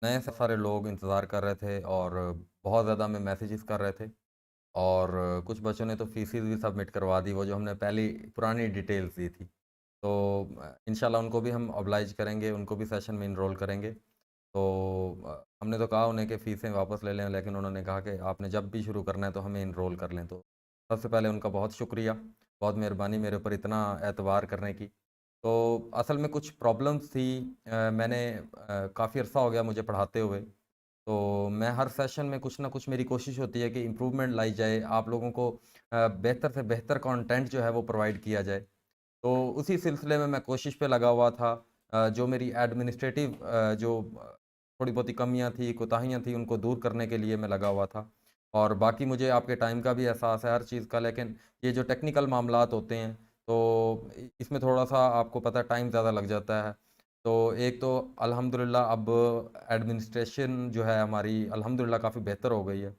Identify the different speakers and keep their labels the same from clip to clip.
Speaker 1: नए से सारे लोग इंतज़ार कर रहे थे और बहुत ज़्यादा हमें मैसेजेस कर रहे थे और कुछ बच्चों ने तो फ़ीसेस भी सबमिट करवा दी, वो जो हमने पहली पुरानी डिटेल्स दी थी। तो इंशाल्लाह उनको भी हम ऑब्लाइज करेंगे, उनको भी सेशन में एनरोल करेंगे। तो हमने तो कहा उन्हें कि फ़ीसें वापस ले लें, लेकिन उन्होंने कहा कि आपने जब भी शुरू करना है तो हमें एनरोल कर लें। तो सबसे पहले उनका बहुत शुक्रिया, बहुत मेहरबानी मेरे ऊपर इतना एतबार करने की। तो असल में कुछ प्रॉब्लम्स थी। मैंने काफ़ी अरसा हो गया मुझे पढ़ाते हुए, तो मैं हर सेशन में कुछ ना कुछ मेरी कोशिश होती है कि इम्प्रूवमेंट लाई जाए, आप लोगों को बेहतर से बेहतर कंटेंट जो है वो प्रोवाइड किया जाए। तो उसी सिलसिले में मैं कोशिश पे लगा हुआ था। जो मेरी एडमिनिस्ट्रेटिव जो थोड़ी बहुती कमियाँ थी, कोताहियाँ थी, उनको दूर करने के लिए मैं लगा हुआ था। और बाकी मुझे आपके टाइम का भी एहसास है हर चीज़ का, लेकिन ये जो टेक्निकल मामलात होते हैं, तो इसमें थोड़ा-सा आपको पता है टाइम ज़्यादा लग जाता है। तो एक तो अल्हम्दुलिल्लाह अब एडमिनिस्ट्रेशन जो है हमारी अल्हम्दुलिल्लाह काफ़ी बेहतर हो गई है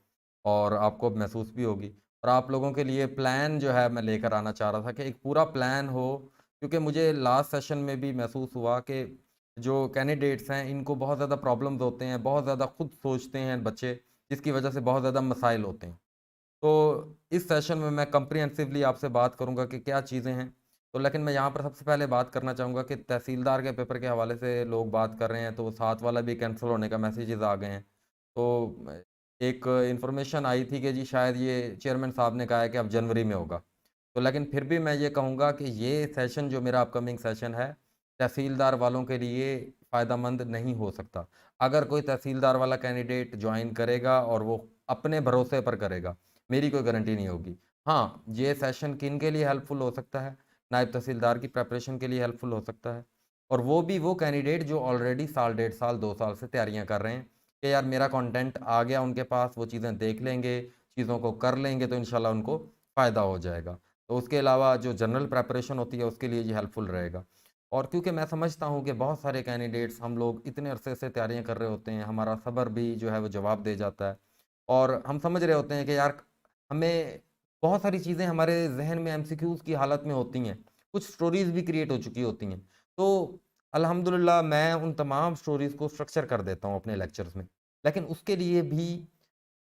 Speaker 1: और आपको अब महसूस भी होगी। और आप लोगों के लिए प्लान जो है मैं लेकर आना चाह रहा था कि एक पूरा प्लान हो, क्योंकि मुझे लास्ट सेशन में भी महसूस हुआ कि जो कैंडिडेट्स हैं इनको बहुत ज़्यादा प्रॉब्लम्स होते हैं, बहुत ज़्यादा खुद सोचते हैं बच्चे, जिसकी वजह से बहुत ज़्यादा मसाइल होते हैं। तो इस सेशन में मैं कॉम्प्रिहेंसिवली आपसे बात करूँगा कि क्या चीज़ें हैं। तो लेकिन मैं यहाँ पर सबसे पहले बात करना चाहूँगा कि तहसीलदार के पेपर के हवाले से लोग बात कर रहे हैं, तो वो 7 वाला भी कैंसल होने का मैसेजेस आ गए हैं। तो एक इन्फॉर्मेशन आई थी कि जी शायद ये चेयरमैन साहब ने कहा है कि अब जनवरी में होगा। तो लेकिन फिर भी मैं ये कहूँगा कि ये सेशन जो मेरा अपकमिंग सेशन है, तहसीलदार वालों के लिए फ़ायदेमंद नहीं हो सकता। अगर कोई तहसीलदार वाला कैंडिडेट जॉइन करेगा और वो अपने भरोसे पर करेगा, मेरी कोई गारंटी नहीं होगी। हाँ, ये सेशन किन के लिए हेल्पफुल हो सकता है? नायब तहसीलदार की प्रिपरेशन के लिए हेल्पफुल हो सकता है। और वो भी वो कैंडिडेट जो ऑलरेडी साल, डेढ़ साल, 2 साल से तैयारियाँ कर रहे हैं कि यार मेरा कंटेंट आ गया उनके पास, वो चीज़ें देख लेंगे, चीज़ों को कर लेंगे तो इंशाल्लाह उनको फ़ायदा हो जाएगा। तो उसके अलावा जो जनरल प्रिपरेशन होती है उसके लिए ये हेल्पफुल रहेगा। और क्योंकि मैं समझता हूँ कि बहुत सारे कैंडिडेट्स हम लोग इतने अरसे से तैयारियाँ कर रहे होते हैं, हमारा सब्र भी जो है वो जवाब दे जाता है। और हम समझ रहे होते हैं कि यार हमें बहुत सारी चीज़ें हमारे ज़हन में एमसीक्यूज़ की हालत में होती हैं, कुछ स्टोरीज़ भी क्रिएट हो चुकी होती हैं। तो अल्हम्दुलिल्लाह मैं उन तमाम स्टोरीज़ को स्ट्रक्चर कर देता हूँ अपने लेक्चर्स में। लेकिन उसके लिए भी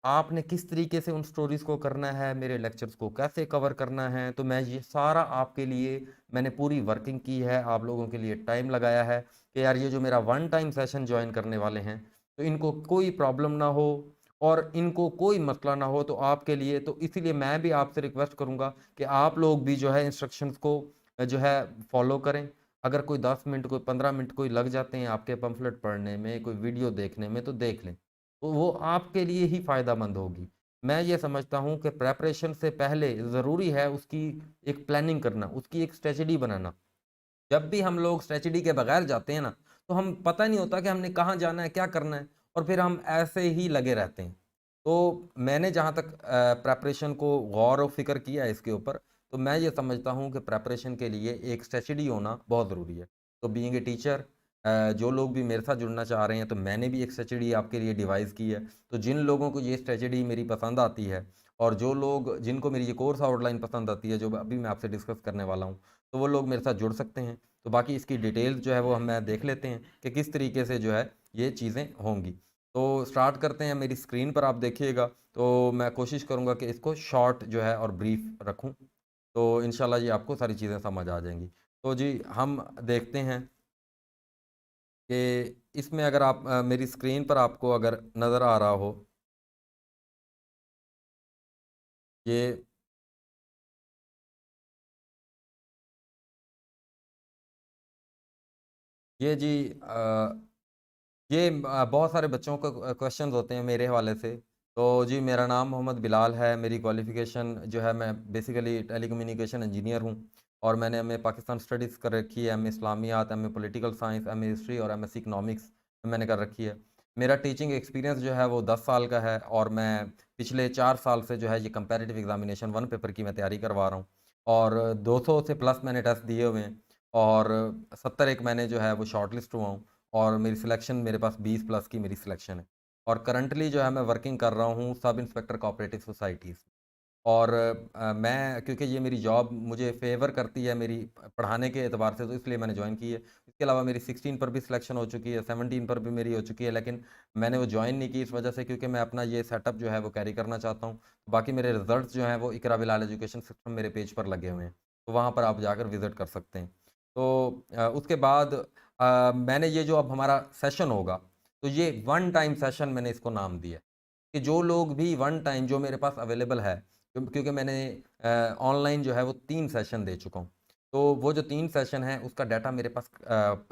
Speaker 1: आपने किस तरीके से उन स्टोरीज़ को करना है, मेरे लेक्चर्स को कैसे कवर करना है, तो मैं ये सारा आपके लिए मैंने पूरी वर्किंग की है, आप लोगों के लिए टाइम लगाया है कि यार ये जो मेरा वन टाइम सेशन जॉइन करने वाले हैं, तो इनको कोई प्रॉब्लम ना हो और इनको कोई मसला ना हो, तो आपके लिए तो इसीलिए मैं भी आपसे रिक्वेस्ट करूँगा कि आप लोग भी जो है इंस्ट्रक्शंस को जो है फॉलो करें। अगर कोई 10 मिनट, कोई 15 मिनट कोई लग जाते हैं आपके पम्फलेट पढ़ने में, कोई वीडियो देखने में, तो देख लें। तो वो आपके लिए ही फ़ायदेमंद होगी। मैं ये समझता हूँ कि प्रिपरेशन से पहले ज़रूरी है उसकी एक प्लानिंग करना, उसकी एक स्ट्रेटजी बनाना। जब भी हम लोग स्ट्रेटजी के बगैर जाते हैं ना, तो हम पता नहीं होता कि हमने कहाँ जाना है, क्या करना है और फिर हम ऐसे ही लगे रहते हैं। तो मैंने जहाँ तक प्रिपरेशन को गौर और फ़िक्र किया है इसके ऊपर, तो मैं ये समझता हूँ कि प्रिपरेशन के लिए एक स्ट्रेटजी होना बहुत ज़रूरी है। तो बीइंग ए टीचर जो लोग भी मेरे साथ जुड़ना चाह रहे हैं, तो मैंने भी एक स्ट्रेटजी आपके लिए डिवाइस की है। तो जिन लोगों को ये स्ट्रेटजी मेरी पसंद आती है और जो लोग जिनको मेरी ये कोर्स आउटलाइन पसंद आती है, जो अभी मैं आपसे डिस्कस करने वाला हूँ, तो वो लोग मेरे साथ जुड़ सकते हैं। तो बाकी इसकी डिटेल्स जो है वो हम मैं देख लेते हैं कि किस तरीके से जो है ये चीज़ें होंगी। तो स्टार्ट करते हैं, मेरी स्क्रीन पर आप देखिएगा, तो मैं कोशिश करूँगा कि इसको शॉर्ट जो है और ब्रीफ रखूँ, तो इंशाल्लाह ये आपको सारी चीज़ें समझ आ जाएँगी। तो जी, हम देखते हैं कि इसमें अगर आप मेरी स्क्रीन पर आपको अगर नज़र आ रहा हो, ये ये जी ये बहुत सारे बच्चों को क्वेश्चंस होते हैं मेरे हवाले से। तो जी, मेरा नाम मोहम्मद बिलाल है, मेरी क्वालिफ़िकेशन जो है मैं बेसिकली टेलीकम्युनिकेशन इंजीनियर हूँ और मैंने एमए पाकिस्तान स्टडीज़ कर रखी है, एमए इस्लामियात, MA political science, MA history और एमएससी इकोनॉमिक्स मैंने कर रखी है। मेरा टीचिंग एक्सपीरियंस जो है वो 10 साल का है और मैं पिछले 4 साल से जो है ये कंपैरेटिव एग्ज़ामिनेशन 1 पेपर की मैं तैयारी करवा रहा हूँ और 200 से प्लस मैंने टेस्ट दिए हुए हैं और 70 एक मैंने जो है वो शॉर्टलिस्ट हुआ हूँ। और मेरी सिलेक्शन मेरे पास 20 प्लस की मेरी सिलेक्शन है और करंटली जो है मैं वर्किंग कर रहा हूँ सब इंस्पेक्टर कोऑपरेटिव सोसाइटीज़। और मैं क्योंकि ये मेरी जॉब मुझे फ़ेवर करती है मेरी पढ़ाने के एतबार से, तो इसलिए मैंने जॉइन की है। इसके अलावा मेरी 16 पर भी सिलेक्शन हो चुकी है, 17 पर भी मेरी हो चुकी है, लेकिन मैंने वो जॉइन नहीं की इस वजह से क्योंकि मैं अपना ये सेटअप जो है वो कैरी करना चाहता हूँ। बाकी मेरे रिज़ल्ट्स जो हैं वो इक़रा बिलाल एजुकेशन सिस्टम मेरे पेज पर लगे हुए हैं, तो वहाँ पर आप जाकर विज़िट कर सकते हैं। तो उसके बाद मैंने ये जो अब हमारा सेशन होगा, तो ये वन टाइम सेशन मैंने इसको नाम दिया है, कि जो लोग भी वन टाइम जो मेरे पास अवेलेबल है, क्योंकि मैंने ऑनलाइन जो है वो 3 सेशन दे चुका हूँ। तो वो जो 3 सेशन हैं उसका डाटा मेरे पास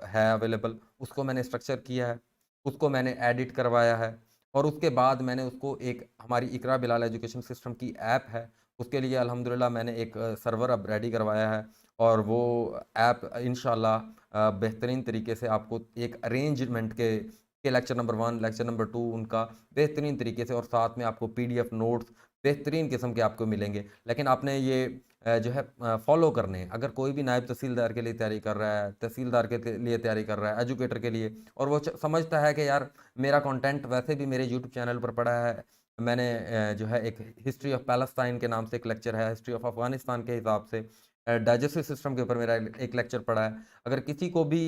Speaker 1: है अवेलेबल, उसको मैंने स्ट्रक्चर किया है, उसको मैंने एडिट करवाया है और उसके बाद मैंने उसको एक हमारी इक़रा बिलाल एजुकेशन सिस्टम की ऐप है, उसके लिए अल्हम्दुलिल्लाह मैंने एक सर्वर अब रेडी करवाया है और वो ऐप इंशाअल्लाह बेहतरीन तरीके से आपको एक अरेंजमेंट के लेक्चर नंबर 1, लेक्चर नंबर 2 उनका बेहतरीन तरीके से और साथ में आपको पीडीएफ नोट्स बेहतरीन किस्म के आपको मिलेंगे। लेकिन आपने ये जो है फ़ॉलो करने हैं। अगर कोई भी नायब तहसीलदार के लिए तैयारी कर रहा है, तहसीलदार के लिए तैयारी कर रहा है, एजुकेटर के लिए और वो समझता है कि यार मेरा कंटेंट वैसे भी मेरे यूट्यूब चैनल पर पड़ा है। मैंने जो है एक हिस्ट्री ऑफ पैलेस्टाइन के नाम से एक लेक्चर है, हिस्ट्री ऑफ अफ़गानिस्तान के हिसाब से डाइजेस्टिव सिस्टम के ऊपर मेरा एक लेक्चर पड़ा है। अगर किसी को भी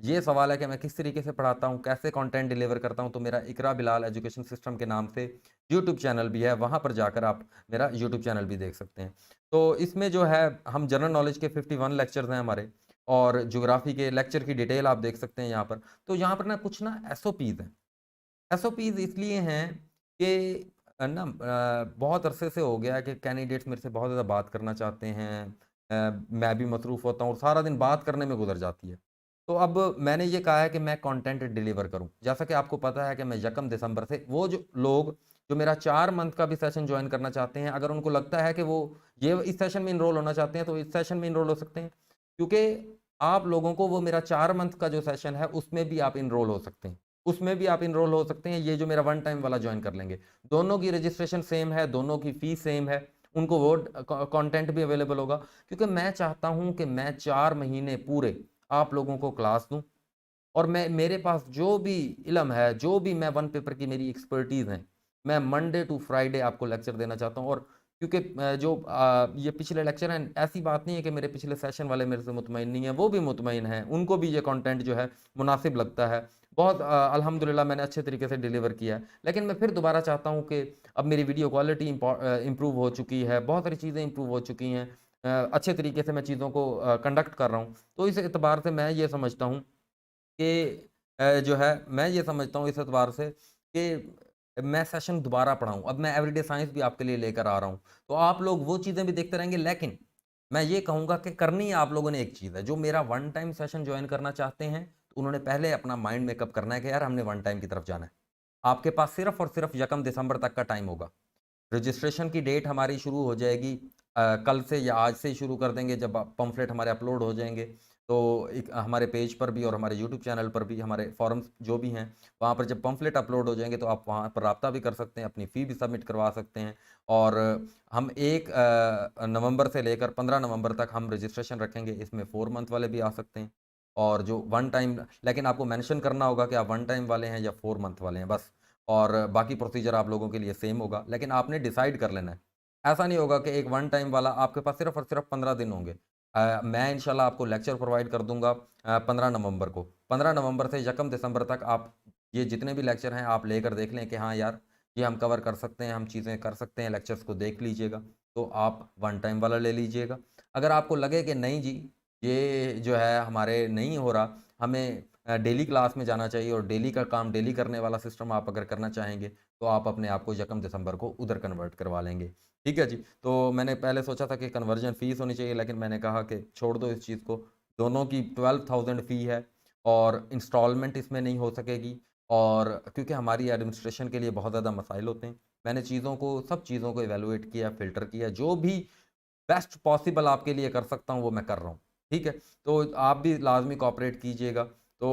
Speaker 1: ये सवाल है कि मैं किस तरीके से पढ़ाता हूँ, कैसे कंटेंट डिलीवर करता हूँ, तो मेरा इक़रा बिलाल एजुकेशन सिस्टम के नाम से यूट्यूब चैनल भी है, वहाँ पर जाकर आप मेरा यूट्यूब चैनल भी देख सकते हैं। तो इसमें जो है हम जनरल नॉलेज के 51 लेक्चर्स हैं हमारे और ज्योग्राफी के लेक्चर की डिटेल आप देख सकते हैं यहाँ पर। तो यहाँ पर ना कुछ ना एसओपीज़ हैं। एसओपीज़ इसलिए हैं कि बहुत अरसे से हो गया है कि कैंडिडेट्स मेरे से बहुत ज़्यादा बात करना चाहते हैं। मैं भी मसरूफ़ होता हूँ और सारा दिन बात करने में गुज़र जाती है। तो अब मैंने ये कहा है कि मैं कंटेंट डिलीवर करूँ। जैसा कि आपको पता है कि मैं 1 दिसंबर से वो जो लोग जो मेरा 4 मंथ का भी सेशन जॉइन करना चाहते हैं, अगर उनको लगता है कि वो ये इस सेशन में एनरोल होना चाहते हैं, तो इस सेशन में एनरोल हो सकते हैं। क्योंकि आप लोगों को वो मेरा 4 मंथ का जो सेशन है, उसमें भी आप एनरोल हो सकते हैं। उसमें भी आप एनरोल हो सकते हैं, ये जो मेरा वन टाइम वाला जॉइन कर लेंगे। दोनों की रजिस्ट्रेशन सेम है, दोनों की फ़ीस सेम है, उनको वो कंटेंट भी अवेलेबल होगा क्योंकि मैं चाहता हूँ कि मैं 4 महीने पूरे आप लोगों को क्लास दूँ और मैं मेरे पास जो भी इल्म है, जो भी मैं वन पेपर की मेरी एक्सपर्टीज़ है, मैं मंडे टू फ्राइडे आपको लेक्चर देना चाहता हूँ और क्योंकि ये पिछले लेक्चर हैं, ऐसी बात नहीं है कि मेरे पिछले सेशन वाले मेरे से मुतमईन नहीं हैं, वो भी मुतमईन हैं, उनको भी ये कंटेंट जो है मुनासिब लगता है। बहुत अल्हम्दुलिल्लाह मैंने अच्छे तरीके से डिलीवर किया है। लेकिन मैं फिर दोबारा चाहता हूँ कि अब मेरी वीडियो क्वालिटी इम्प्रूव हो चुकी है, बहुत सारी चीज़ें इम्प्रूव हो चुकी हैं। अच्छे तरीके से मैं चीज़ों को कंडक्ट कर रहा हूँ। तो इस एतबार से मैं ये समझता हूँ कि जो है मैं ये समझता हूँ इस एतबार से कि मैं सेशन दोबारा पढ़ाऊँ। अब मैं एवरीडे साइंस भी आपके लिए लेकर आ रहा हूँ। तो आप लोग वो चीज़ें भी देखते रहेंगे लेकिन मैं ये कहूँगा कि करनी आप लोगों ने एक चीज़ है, जो मेरा वन टाइम सेशन जॉइन करना चाहते हैं, तो उन्होंने पहले अपना माइंड मेकअप करना है कि यार हमने वन टाइम की तरफ जाना है। आपके पास सिर्फ़ और सिर्फ़ 1 दिसंबर तक का टाइम होगा। रजिस्ट्रेशन की डेट हमारी शुरू हो जाएगी कल से या आज से ही शुरू कर देंगे जब पंफलेट हमारे अपलोड हो जाएँगे। तो एक हमारे पेज पर भी और हमारे यूट्यूब चैनल पर भी हमारे फ़ॉरम्स जो भी हैं, वहाँ पर जब पंफलेट अपलोड हो जाएँगे तो आप वहाँ पर राब्ता भी कर सकते हैं, अपनी फ़ी भी सबमिट करवा सकते हैं। और हम 1 नवंबर से लेकर 15 नवंबर तक हम रजिस्ट्रेशन रखेंगे, इसमें 4 मंथ वाले भी आ सकते हैं। और जो वन टाइम लेकिन आपको मेंशन करना होगा कि आप वन टाइम वाले हैं या 4 मंथ वाले हैं बस। और बाकी प्रोसीजर आप लोगों के लिए सेम होगा, लेकिन आपने डिसाइड कर लेना है। ऐसा नहीं होगा कि एक वन टाइम वाला आपके पास सिर्फ़ और सिर्फ़ 15 दिन होंगे। मैं इंशाल्लाह आपको लेक्चर प्रोवाइड कर दूँगा 15 नवंबर को। 15 नवंबर से 1 दिसंबर तक आप ये जितने भी लेक्चर हैं आप लेकर देख लें कि हाँ यार, ये हम कवर कर सकते हैं, हम चीज़ें कर सकते हैं, लेक्चर्स को देख लीजिएगा, तो आप वन टाइम वाला ले लीजिएगा। अगर आपको लगे कि नहीं जी, ये जो है हमारे नहीं हो रहा, हमें डेली क्लास में जाना चाहिए और डेली का काम डेली करने वाला सिस्टम आप अगर करना चाहेंगे, तो आप अपने आप को 1 दिसंबर को उधर कन्वर्ट करवा लेंगे। ठीक है जी? तो मैंने पहले सोचा था कि कन्वर्जन फ़ीस होनी चाहिए, लेकिन मैंने कहा कि छोड़ दो इस चीज़ को। दोनों की 12,000 फ़ी है और इंस्टॉलमेंट इसमें नहीं हो सकेगी और क्योंकि हमारी एडमिनिस्ट्रेशन के लिए बहुत ज़्यादा मसाइल होते हैं। मैंने सब चीज़ों को इवैल्यूएट किया, फ़िल्टर किया, जो भी बेस्ट पॉसिबल आपके लिए कर सकता हूँ, वो मैं कर रहा हूँ। ठीक है? तो आप भी लाज़मी कोऑपरेट कीजिएगा। तो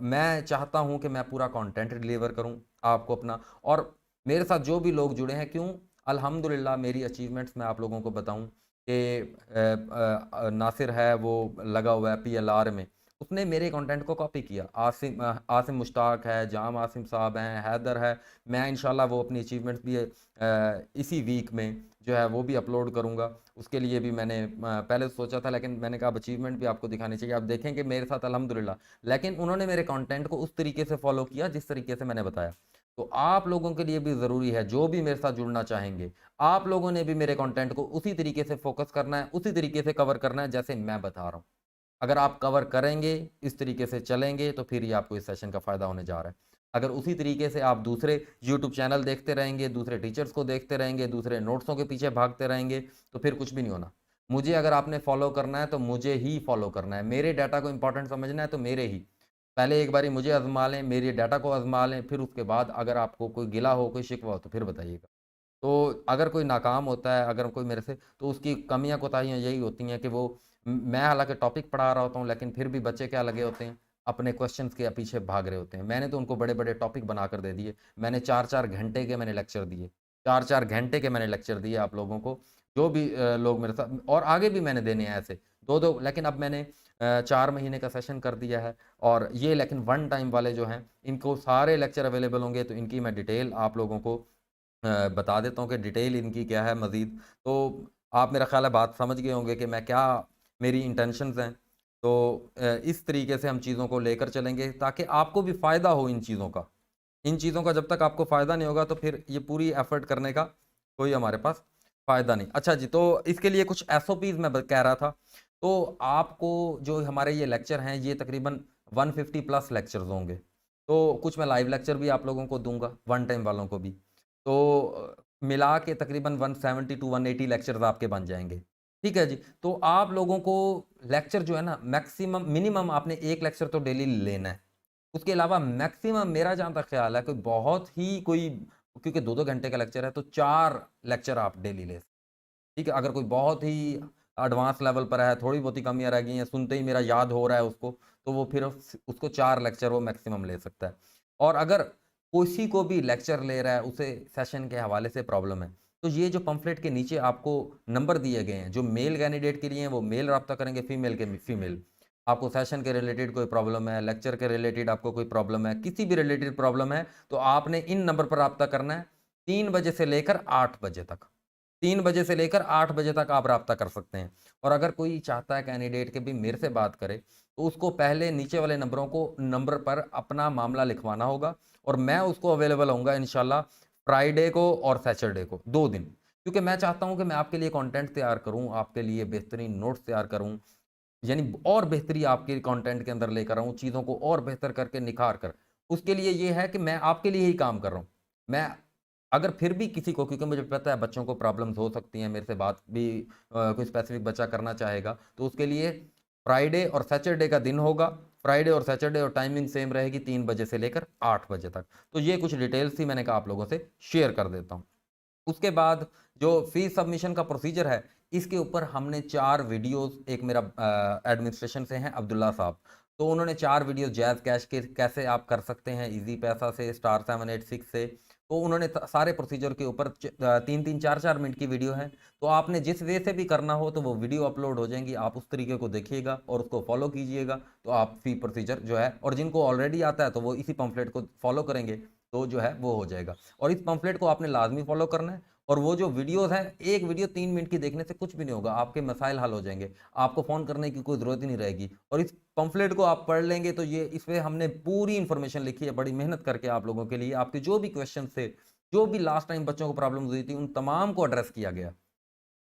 Speaker 1: मैं चाहता हूँ कि मैं पूरा कंटेंट डिलीवर करूँ आपको अपना और मेरे साथ जो भी लोग जुड़े हैं क्यों अल्हम्दुलिल्लाह मेरी अचीवमेंट्स मैं आप लोगों को बताऊँ कि नासिर है वो लगा हुआ है पीएलआर में, उसने मेरे कंटेंट को कॉपी किया। आसिम मुश्ताक है, जाम आसिम साहब हैं, हैदर है, मैं इंशाल्लाह वो अपनी अचीवमेंट्स भी इसी वीक में जो है वो भी अपलोड करूँगा। उसके लिए भी मैंने पहले तो सोचा था, लेकिन मैंने कहा अब अचीवमेंट भी आपको दिखानी चाहिए। आप देखें कि मेरे साथ अल्हम्दुलिल्लाह, लेकिन उन्होंने मेरे कंटेंट को उस तरीके से फॉलो किया जिस तरीके से मैंने बताया। तो आप लोगों के लिए भी ज़रूरी है, जो भी मेरे साथ जुड़ना चाहेंगे, आप लोगों ने भी मेरे कंटेंट को उसी तरीके से फ़ोकस करना है, उसी तरीके से कवर करना है जैसे मैं बता रहा हूँ। अगर आप कवर करेंगे, इस तरीके से चलेंगे, तो फिर ही आपको इस सेशन का फ़ायदा होने जा रहा है। अगर उसी तरीके से आप दूसरे यूट्यूब चैनल देखते रहेंगे, दूसरे टीचर्स को देखते रहेंगे, दूसरे नोट्सों के पीछे भागते रहेंगे, तो फिर कुछ भी नहीं होना। मुझे अगर आपने फ़ॉलो करना है, तो मुझे ही फ़ॉलो करना है। मेरे डाटा को इम्पोर्टेंट समझना है, तो मेरे ही। पहले एक बारी मुझे आज़मा लें, मेरे डाटा को आज़मा लें, फिर उसके बाद अगर आपको कोई गिला हो, कोई शिकवा हो, तो फिर बताइएगा। तो अगर कोई नाकाम होता है, अगर कोई मेरे से, तो उसकी कमियाँ कोताहियाँ यही होती हैं कि वो मैं हालाँकि टॉपिक पढ़ा रहा होता हूँ, लेकिन फिर भी बच्चे क्या लगे होते हैं, अपने क्वेश्चन्स के पीछे भाग रहे होते हैं। मैंने तो उनको बड़े-बड़े टॉपिक बनाकर दे दिए। मैंने 4-4 घंटे के मैंने लेक्चर दिए। 4-4 घंटे के मैंने लेक्चर दिए आप लोगों को, जो भी लोग मेरे साथ, और आगे भी मैंने देने हैं ऐसे 2-2, लेकिन अब मैंने 4 महीने का सेशन कर दिया है। और ये लेकिन वन टाइम वाले जो हैं, इनको सारे लेक्चर अवेलेबल होंगे, तो इनकी मैं डिटेल आप लोगों को बता देता हूँ कि डिटेल इनकी क्या है मज़ीद। तो आप मेरा ख़्याल है बात समझ गए होंगे कि मैं क्या, मेरी इंटेंशंस हैं। तो इस तरीके से हम चीज़ों को लेकर चलेंगे ताकि आपको भी फ़ायदा हो इन चीज़ों का। इन चीज़ों का जब तक आपको फ़ायदा नहीं होगा, तो फिर ये पूरी एफ़र्ट करने का कोई हमारे पास फ़ायदा नहीं। अच्छा जी, तो इसके लिए कुछ एसओपीज़ मैं ब कह रहा था। तो आपको जो हमारे ये लेक्चर हैं, ये तकरीबन 150 प्लस लेक्चर्स होंगे। तो कुछ मैं लाइव लेक्चर भी आप लोगों को दूँगा, वन टाइम वालों को भी। तो मिला के तकरीबन 170 टू 180 लेक्चर्स आपके बन जाएँगे। ठीक है जी। तो आप लोगों को लेक्चर जो है ना, मैक्सिमम मिनिमम आपने 1 लेक्चर तो डेली लेना है। उसके अलावा मैक्सिमम मेरा जहाँ तक ख़्याल है, कोई बहुत ही कोई, क्योंकि 2-2 घंटे का लेक्चर है, तो 4 लेक्चर आप डेली ले, ठीक है? अगर कोई बहुत ही एडवांस लेवल पर है, थोड़ी बहुत ही कमियाँ रह गई हैं, सुनते ही मेरा याद हो रहा है उसको, तो वो फिर उसको 4 लेक्चर वो मैक्सिमम ले सकता है। और अगर किसी को भी लेक्चर ले रहा है, उसे सेशन के हवाले से प्रॉब्लम है, तो ये जो पम्फलेट के नीचे आपको नंबर दिए गए हैं, जो मेल कैंडिडेट के लिए हैं, वो मेल राब्ता करेंगे, फीमेल के फीमेल। आपको सेशन के रिलेटेड कोई प्रॉब्लम है, लेक्चर के रिलेटेड आपको कोई प्रॉब्लम है, किसी भी रिलेटेड प्रॉब्लम है, तो आपने इन नंबर पर राब्ता करना है, 3 बजे से लेकर 8 बजे तक। 3 बजे से लेकर 8 बजे तक आप राब्ता कर सकते हैं। और अगर कोई चाहता है कैंडिडेट कि भी मेरे से बात करे, तो उसको पहले नीचे वाले नंबर पर अपना मामला लिखवाना होगा, और मैं उसको अवेलेबल होऊँगा इंशाल्लाह फ्राइडे को और सैटरडे को, 2 दिन। क्योंकि मैं चाहता हूँ कि मैं आपके लिए कंटेंट तैयार करूँ, आपके लिए बेहतरीन नोट्स तैयार करूँ, यानी और बेहतरी आपके कंटेंट के अंदर लेकर आऊँ, चीज़ों को और बेहतर करके निखार कर। उसके लिए ये है कि मैं आपके लिए ही काम कर रहा हूँ। मैं अगर फिर भी किसी को, क्योंकि मुझे पता है बच्चों को प्रॉब्लम्स हो सकती हैं, मेरे से बात भी कोई स्पेसिफिक बच्चा करना चाहेगा, तो उसके लिए फ्राइडे और सैटरडे का दिन होगा। फ्राइडे और सैटरडे और टाइमिंग सेम रहेगी, 3 बजे से लेकर 8 बजे तक। तो ये कुछ डिटेल्स थी, मैंने कहा आप लोगों से शेयर कर देता हूँ। उसके बाद जो फ़ीस सबमिशन का प्रोसीजर है, इसके ऊपर हमने 4 वीडियोज़, एक मेरा एडमिनिस्ट्रेशन से हैं अब्दुल्ला साहब, तो उन्होंने 4 वीडियो जैज़ कैश के कैसे आप कर सकते हैं ईज़ी पैसा से, स्टार 786 से, तो उन्होंने सारे प्रोसीजर के ऊपर 3-3 4-4 मिनट की वीडियो है। तो आपने जिस वे से भी करना हो, तो वो वीडियो अपलोड हो जाएंगी, आप उस तरीके को देखिएगा और उसको फॉलो कीजिएगा, तो आप फ़ी प्रोसीजर जो है, और जिनको ऑलरेडी आता है तो वो इसी पम्फलेट को फॉलो करेंगे, तो जो है वो हो जाएगा। और इस पम्फलेट को आपने लाजमी फॉलो करना है। और वो जो वीडियोज़ हैं, एक वीडियो 3 मिनट की देखने से कुछ भी नहीं होगा, आपके मसाइल हल हो जाएँगे। आपको फ़ोन करने की कोई ज़रूरत ही नहीं रहेगी, और इस पम्फलेट को आप पढ़ लेंगे, तो ये इसमें हमने पूरी इन्फॉर्मेशन लिखी है, बड़ी मेहनत करके आप लोगों के लिए। आपके जो भी क्वेश्चन थे, जो भी लास्ट टाइम बच्चों को प्रॉब्लम्स हुई थी, उन तमाम को एड्रेस किया गया।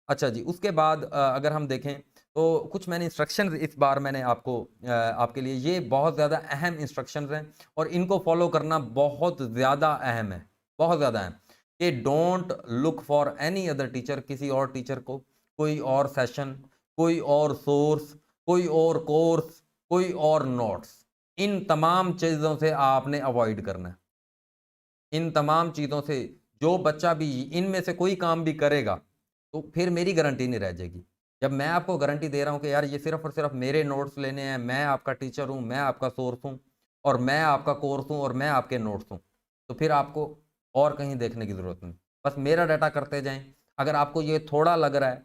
Speaker 1: अच्छा जी, उसके बाद अगर हम देखें, तो कुछ मैंने इंस्ट्रक्शंस इस बार मैंने आपको आपके लिए, ये बहुत ज़्यादा अहम इंस्ट्रक्शंस हैं, और इनको फॉलो करना बहुत ज़्यादा अहम है, बहुत ज़्यादा अहम। कि don't look for any other teacher, किसी और टीचर को, कोई और सेशन, कोई और सोर्स, कोई और कोर्स, कोई और नोट्स, इन तमाम चीज़ों से आपने अवॉइड करना है। इन तमाम चीज़ों से जो बच्चा भी इनमें से कोई काम भी करेगा, तो फिर मेरी गारंटी नहीं रह जाएगी। जब मैं आपको गारंटी दे रहा हूँ कि यार ये सिर्फ़ और सिर्फ़ मेरे नोट्स लेने हैं, मैं आपका टीचर हूँ, मैं आपका सोर्स हूँ, और मैं आपका कोर्स हूँ, और मैं आपके नोट्स हूँ, तो फिर आपको और कहीं देखने की ज़रूरत नहीं। बस मेरा डाटा करते जाएँ। अगर आपको ये थोड़ा लग रहा है,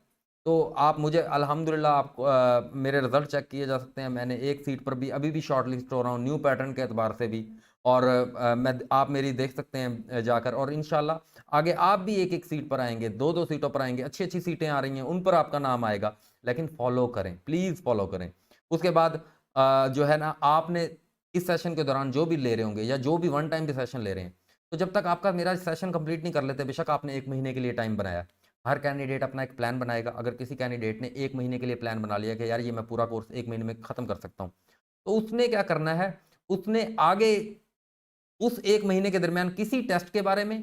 Speaker 1: तो आप मुझे अल्हम्दुलिल्लाह, आप मेरे रिज़ल्ट चेक किए जा सकते हैं। मैंने एक सीट पर भी अभी भी शॉर्टलिस्ट हो रहा हूँ, न्यू पैटर्न के एतबार से भी। और आप मेरी देख सकते हैं जाकर, और इंशाल्लाह आगे आप भी एक-एक सीट पर आएँगे, 2-2 सीटों पर आएँगे, अच्छी-अच्छी सीटें आ रही हैं, उन पर आपका नाम आएगा। लेकिन फ़ॉलो करें, प्लीज़ फ़ॉलो करें। उसके बाद जो है ना, आपने इस सेशन के दौरान जो भी ले रहे होंगे या जो भी वन टाइम भी सेशन ले रहे हैं, तो जब तक आपका मेरा सेशन कंप्लीट नहीं कर लेते, बेशक आपने 1 महीने के लिए टाइम बनाया। हर कैंडिडेट अपना एक प्लान बनाएगा। अगर किसी कैंडिडेट ने 1 महीने के लिए प्लान बना लिया कि यार ये मैं पूरा कोर्स 1 महीने में खत्म कर सकता हूँ, तो उसने क्या करना है, उसने आगे उस 1 महीने के दरमियान किसी टेस्ट के बारे में,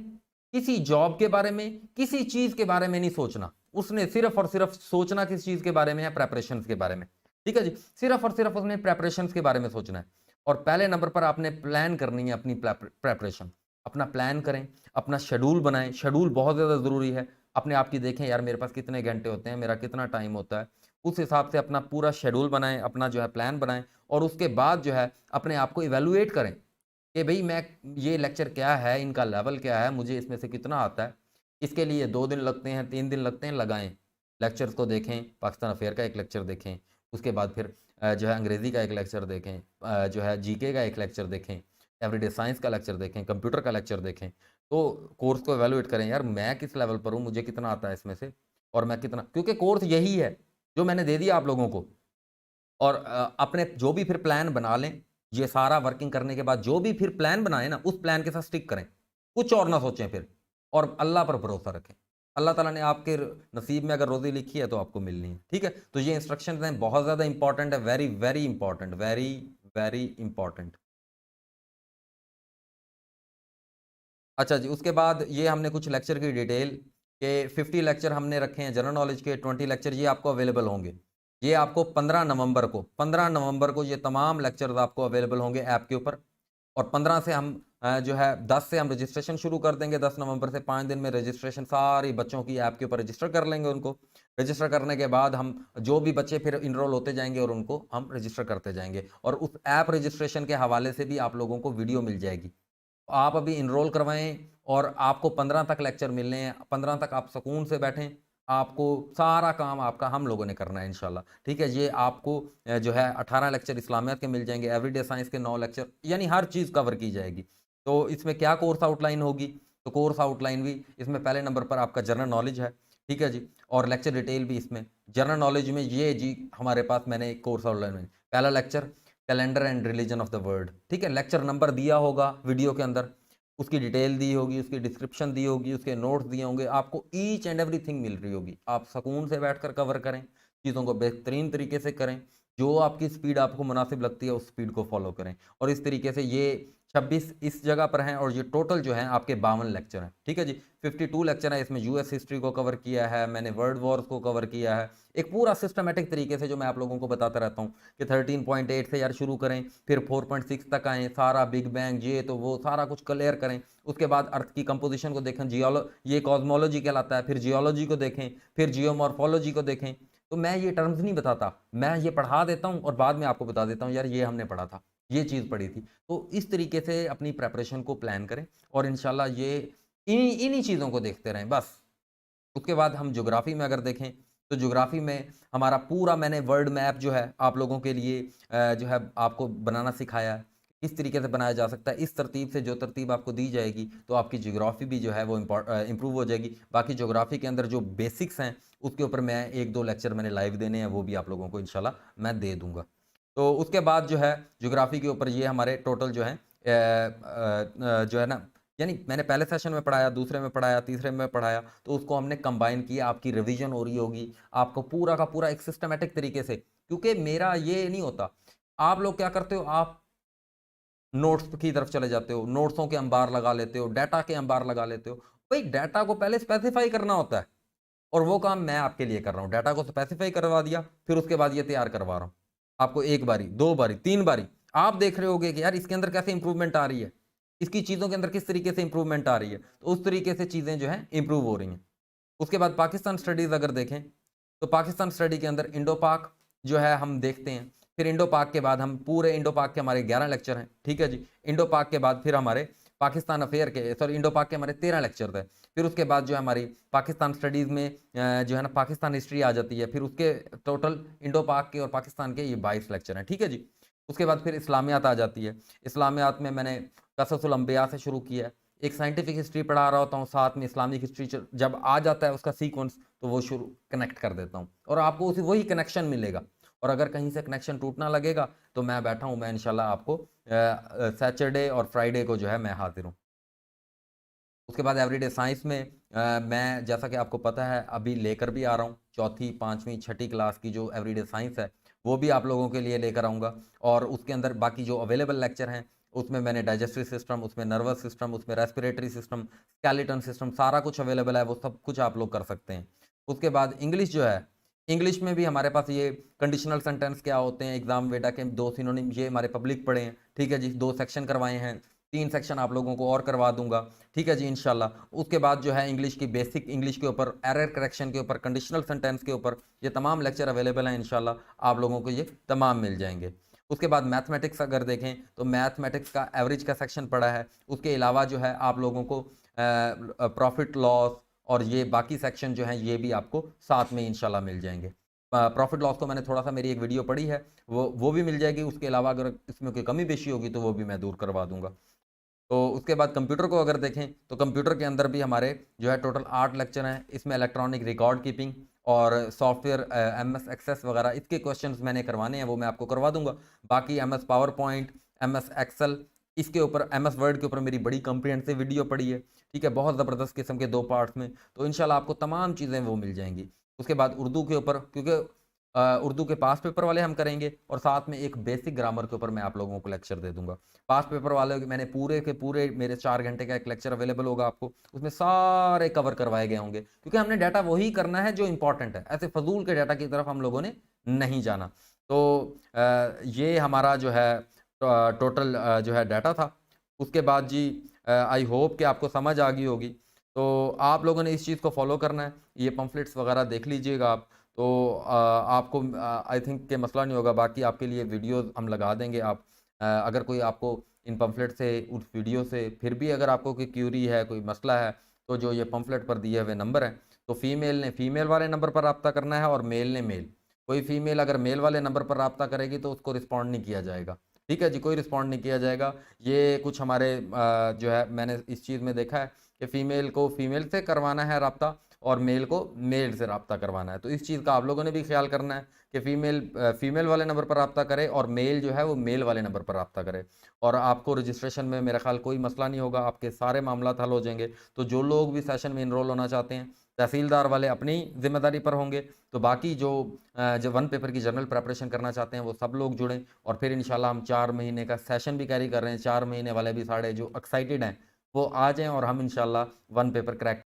Speaker 1: किसी जॉब के बारे में, किसी चीज़ के बारे में नहीं सोचना। उसने सिर्फ़ और सिर्फ़ सोचना किस चीज़ के बारे में है, प्रिपरेशंस के बारे में। ठीक है जी? सिर्फ़ और सिर्फ़ उसने प्रिपरेशंस के बारे में सोचना है। और पहले नंबर पर आपने प्लान करनी है अपनी प्रिपरेशन। अपना प्लान करें, अपना शेड्यूल बनाएँ, शेड्यूल बहुत ज़्यादा ज़रूरी है। अपने आप की देखें, यार मेरे पास कितने घंटे होते हैं, मेरा कितना टाइम होता है। उस हिसाब से अपना पूरा शेड्यूल बनाएँ, अपना जो है प्लान बनाएँ, और उसके बाद जो है अपने आप को इवैल्यूएट करें। कि भई मैं ये लेक्चर क्या है, इनका लेवल क्या है, मुझे इसमें से कितना आता है। इसके लिए 2 दिन लगते हैं, 3 दिन लगते हैं, लगाएँ। लेक्चर्स को देखें, पाकिस्तान अफ़ेयर का एक लेक्चर देखें, उसके बाद फिर जो है अंग्रेज़ी का एक लेक्चर देखें, जो है जीके का एक लेक्चर देखें, एवरीडे साइंस का लेक्चर देखें, कंप्यूटर का लेक्चर देखें। तो कोर्स को इवैल्यूएट करें, यार मैं किस लेवल पर हूँ, मुझे कितना आता है इसमें से, और मैं कितना, क्योंकि कोर्स यही है, जो मैंने दे दिया आप लोगों को। और अपने जो भी फिर प्लान बना लें, ये सारा वर्किंग करने के बाद जो भी फिर प्लान बनाएँ ना, उस प्लान के साथ स्टिक करें। कुछ और ना सोचें फिर, और अल्लाह पर भरोसा रखें। अल्लाह ताला ने आपके नसीब में अगर रोज़ी लिखी है तो आपको मिलनी है, ठीक है? तो ये इंस्ट्रक्शंस हैं, बहुत ज़्यादा इम्पोर्टेंट है, very, very important, very, very important. अच्छा जी, उसके बाद ये हमने कुछ लेक्चर की डिटेल के 50 लेक्चर हमने रखे हैं जनरल नॉलेज के, 20 लेक्चर ये आपको अवेलेबल होंगे। ये आपको 15 नवंबर को ये तमाम लेक्चर्स आपको अवेलेबल होंगे ऐप के ऊपर। और 15 से हम जो है 10 से हम रजिस्ट्रेशन शुरू कर देंगे। 10 नवंबर से 5 दिन में रजिस्ट्रेशन सारी बच्चों की ऐप के ऊपर रजिस्टर कर लेंगे उनको। रजिस्टर करने के बाद हम जो भी बच्चे फिर इनरोल होते जाएँगे और उनको हम रजिस्टर करते जाएँगे। और उस ऐप रजिस्ट्रेशन के हवाले से भी आप लोगों को वीडियो मिल जाएगी। आप अभी एनरोल करवाएँ, और आपको 15 तक लेक्चर मिलने हैं, 15 तक आप सुकून से बैठें, आपको सारा काम आपका हम लोगों ने करना है इंशाल्लाह, ठीक है? ये आपको जो है 18 लेक्चर इस्लामियात के मिल जाएँगे, एवरीडे साइंस के 9 लेक्चर, यानी हर चीज़ कवर की जाएगी। तो इसमें क्या कोर्स आउटलाइन होगी? तो कोर्स आउटलाइन भी इसमें पहले नंबर पर आपका जनरल नॉलेज है, ठीक है जी? और लेक्चर डिटेल भी इसमें। जनरल नॉलेज में ये जी हमारे पास मैंने एक कोर्स आउटलाइन में, पहला lecture calendar and religion of the world, ठीक है? लेक्चर नंबर दिया होगा वीडियो के अंदर, उसकी डिटेल दी होगी, उसकी डिस्क्रिप्शन दी होगी, उसके नोट्स दिए होंगे, आपको ईच एंड एवरीथिंग मिल रही होगी। आप सुकून से बैठकर कवर करें, चीज़ों को बेहतरीन तरीके से करें, जो आपकी स्पीड आपको मुनासिब लगती है उस स्पीड को फ़ॉलो करें। और इस तरीके से ये 26 इस जगह पर हैं, और ये टोटल जो हैं आपके 52 लेक्चर हैं, ठीक है जी? 52 लेक्चर हैं, इसमें यूएस हिस्ट्री को कवर किया है, मैंने वर्ल्ड वॉर्स को कवर किया है, एक पूरा सिस्टमैटिक तरीके से जो मैं आप लोगों को बताता रहता हूँ कि 13.8 से यार शुरू करें, फिर 4.6 तक आएँ, सारा बिग बैंग ये तो वो सारा कुछ क्लियर करें। उसके बाद अर्थ की कंपोज़िशन को देखें, ये कॉस्मोलॉजी कहलाता है, फिर जियोलॉजी को देखें, फिर जियोमॉर्फोलॉजी को देखें। तो मैं ये टर्म्स नहीं बताता, मैं ये पढ़ा देता हूँ और बाद में आपको बता देता हूँ, यार ये हमने पढ़ा था, ये चीज़ पढ़ी थी। तो इस तरीके से अपनी प्रिपरेशन को प्लान करें, और इंशाल्लाह ये इन्हीं इन्हीं चीज़ों को देखते रहें बस। उसके बाद हम ज्योग्राफ़ी में अगर देखें, तो ज्योग्राफ़ी में हमारा पूरा मैंने वर्ल्ड मैप जो है आप लोगों के लिए जो है आपको बनाना सिखाया है। किस तरीके से बनाया जा सकता है, इस तरतीब से जो तरतीब आपको दी जाएगी, तो आपकी ज्योग्राफ़ी भी जो है वो इम्प्रूव हो जाएगी। बाकी ज्योग्राफ़ी के अंदर जो बेसिक्स हैं, उसके ऊपर मैं 1-2 लेक्चर मैंने लाइव देने हैं, वो भी आप लोगों को इंशाल्लाह मैं दे दूँगा। तो उसके बाद जो है ज्योग्राफ़ी के ऊपर ये हमारे टोटल जो हैं जो है ना, यानी मैंने पहले सेशन में पढ़ाया, दूसरे में पढ़ाया, तीसरे में पढ़ाया, तो उसको हमने कंबाइन किया, आपकी रिवीजन हो रही होगी, आपको पूरा का पूरा एक सिस्टमैटिक तरीके से, क्योंकि मेरा ये नहीं होता, आप लोग क्या करते हो, आप नोट्स की तरफ चले जाते हो, नोट्सों के अंबार लगा लेते हो, डाटा के अंबार लगा लेते हो। भई डाटा को पहले स्पेसिफ़ाई करना होता है, और वो काम मैं आपके लिए कर रहा हूँ। डाटा को स्पेसिफ़ाई करवा दिया, फिर उसके बाद ये तैयार करवा रहा हूँ। आपको 1 बारी, 2 बारी, 3 बारी, आप देख रहे होगे कि यार इसके अंदर कैसे इम्प्रूवमेंट आ रही है, इसकी चीज़ों के अंदर किस तरीके से इम्प्रूवमेंट आ रही है। तो उस तरीके से चीज़ें जो हैं इम्प्रूव हो रही हैं। उसके बाद पाकिस्तान स्टडीज़ अगर देखें, तो पाकिस्तान स्टडी के अंदर इंडो-पाक जो है हम देखते हैं। फिर इंडो-पाक के बाद हम पूरे इंडो-पाक के हमारे 11 लेक्चर हैं, ठीक है जी। इंडो-पाक के बाद फिर हमारे पाकिस्तान अफ़ेयर के इंडो-पाक के हमारे 13 लेक्चर थे। फिर उसके बाद जो है हमारी पाकिस्तान स्टडीज़ में जो है ना पाकिस्तान हिस्ट्री आ जाती है। फिर उसके टोटल इंडो-पाक के और पाकिस्तान के ये 22 लेक्चर हैं, ठीक है जी। उसके बाद फिर इस्लामियात आ जाती है। इस्लामियात में मैंने कससुल अंबिया से शुरू किया है। एक साइंटिफिक हिस्ट्री पढ़ा रहा होता हूँ, साथ में इस्लामिक हिस्ट्री जब आ जाता है उसका सीक्वेंस, तो वो शुरू कनेक्ट कर देता हूँ और आपको उसी वही कनेक्शन मिलेगा। और अगर कहीं से कनेक्शन टूटना लगेगा, तो मैं बैठा हूँ, मैं इंशाल्लाह आपको सैटरडे और फ्राइडे को जो है मैं हाज़िर हूँ। उसके बाद एवरीडे साइंस में मैं जैसा कि आपको पता है अभी लेकर भी आ रहा हूँ, चौथी, 5वीं, छठी क्लास की जो एवरीडे साइंस है, वो भी आप लोगों के लिए लेकर आऊँगा। और उसके अंदर बाकी जो अवेलेबल लेक्चर हैं, उसमें मैंने डाइजेस्टिव सिस्टम, उसमें नर्वस सिस्टम, उसमें रेस्पिरेटरी सिस्टम, स्केलेटन सिस्टम सारा कुछ अवेलेबल है, वो सब कुछ आप लोग कर सकते हैं। उसके बाद इंग्लिश जो है, इंग्लिश में भी हमारे पास ये कंडीशनल सेंटेंस क्या होते हैं, एग्ज़ाम वेटा के 2 सिनोनिम ये हमारे पब्लिक पढ़े हैं, ठीक है जी, 2 सेक्शन करवाए हैं, 3 सेक्शन आप लोगों को और करवा दूँगा। ठीक है जी, इंशाल्लाह। उसके बाद जो है इंग्लिश की बेसिक इंग्लिश के ऊपर, एरर करेक्शन के ऊपर, कंडीशनल सेंटेंस के ऊपर, ये तमाम लेक्चर अवेलेबल हैं इंशाल्लाह, आप लोगों को ये तमाम मिल जाएँगे। उसके बाद मैथमेटिक्स अगर देखें, तो मैथमेटिक्स का एवरेज का सेक्शन पड़ा है। उसके अलावा जो है आप लोगों को प्रॉफ़िट लॉस और ये बाकी सेक्शन जो हैं, ये भी आपको साथ में इंशाल्लाह मिल जाएँगे। प्रॉफ़िट लॉस को मैंने थोड़ा-सा मेरी एक वीडियो पढ़ी है, वो भी मिल जाएगी। उसके अलावा अगर इसमें कोई कमी-पेशी होगी, तो वो भी मैं दूर करवा दूँगा। तो उसके बाद कंप्यूटर को अगर देखें, तो कंप्यूटर के अंदर भी हमारे जो है टोटल 8 लेक्चर हैं। इसमें इलेक्ट्रॉनिक रिकॉर्ड कीपिंग और सॉफ्टवेयर एमएस एक्सेस वगैरह इसके क्वेश्चंस मैंने करवाने हैं, वो मैं आपको करवा दूँगा। बाकी MS power point, MS Excel, इसके ऊपर एमएस वर्ड के ऊपर मेरी बड़ी कॉम्प्रिहेंसिव वीडियो पड़ी है, ठीक है? बहुत ज़बरदस्त किस्म के 2 पार्ट्स में, तो इंशाल्लाह आपको तमाम चीज़ें वो मिल जाएँगी। उसके बाद उर्दू के ऊपर, क्योंकि उर्दू के पास्ट पेपर वाले हम करेंगे और साथ में एक बेसिक ग्रामर के ऊपर मैं आप लोगों को लेक्चर दे दूँगा। पास्ट पेपर वाले के मैंने पूरे के पूरे मेरे 4 घंटे का एक लेक्चर अवेलेबल होगा आपको, उसमें सारे कवर करवाए गए होंगे, क्योंकि हमने डाटा वही करना है जो इम्पोर्टेंट है, ऐसे फ़ज़ूल के डाटा की तरफ हम लोगों ने नहीं जाना। तो ये हमारा जो है टोटल जो है डाटा था। उसके बाद जी आई होप कि आपको समझ आ गई होगी। तो आप लोगों ने इस चीज़ को फ़ॉलो करना है, ये पम्फलेट्स वगैरह देख लीजिएगा आप। तो आपको आई थिंक कि मसला नहीं होगा, बाकी आपके लिए वीडियोज़ हम लगा देंगे। आप अगर कोई आपको इन पम्फलेट से, उस वीडियो से फिर भी अगर आपको कोई क्यूरी है, कोई मसला है, तो जो ये पम्फलेट पर दिए हुए नंबर हैं, तो फ़ीमेल ने फ़ीमेल वाले नंबर पर राब्ता करना है और मेल ने मेल। कोई फ़ीमेल अगर मेल वाले नंबर पर राब्ता करेगी, तो उसको रिस्पॉन्ड नहीं किया जाएगा। ठीक है जी, कोई रिस्पॉन्ड नहीं किया जाएगा। ये कुछ हमारे जो है मैंने इस चीज़ में देखा है कि फ़ीमेल को फ़ीमेल से करवाना है राब्ता और मेल को मेल से राब्ता करवाना है। तो इस चीज़ का आप लोगों ने भी ख़्याल करना है कि फ़ीमेल वाले नंबर पर राब्ता करे और मेल जो है वो मेल वाले नंबर पर राब्ता करे। और आपको रजिस्ट्रेशन में मेरा ख़्याल कोई मसला नहीं होगा, आपके सारे मामलात हल हो जाएँगे। तो जो लोग भी सेशन में एनरोल होना चाहते हैं, तहसीलदार वाले अपनी ज़िम्मेदारी पर होंगे, तो बाकी जो 1 पेपर की जनरल प्रिपरेशन करना चाहते हैं, वो सब लोग जुड़ें। और फिर इंशाल्लाह हम 4 महीने का सेशन भी कैरी कर रहे हैं। 4 महीने वाले भी साढ़े जो एक्साइटेड हैं, वो आ जाएँ और हम इंशाल्लाह 1 पेपर क्रैक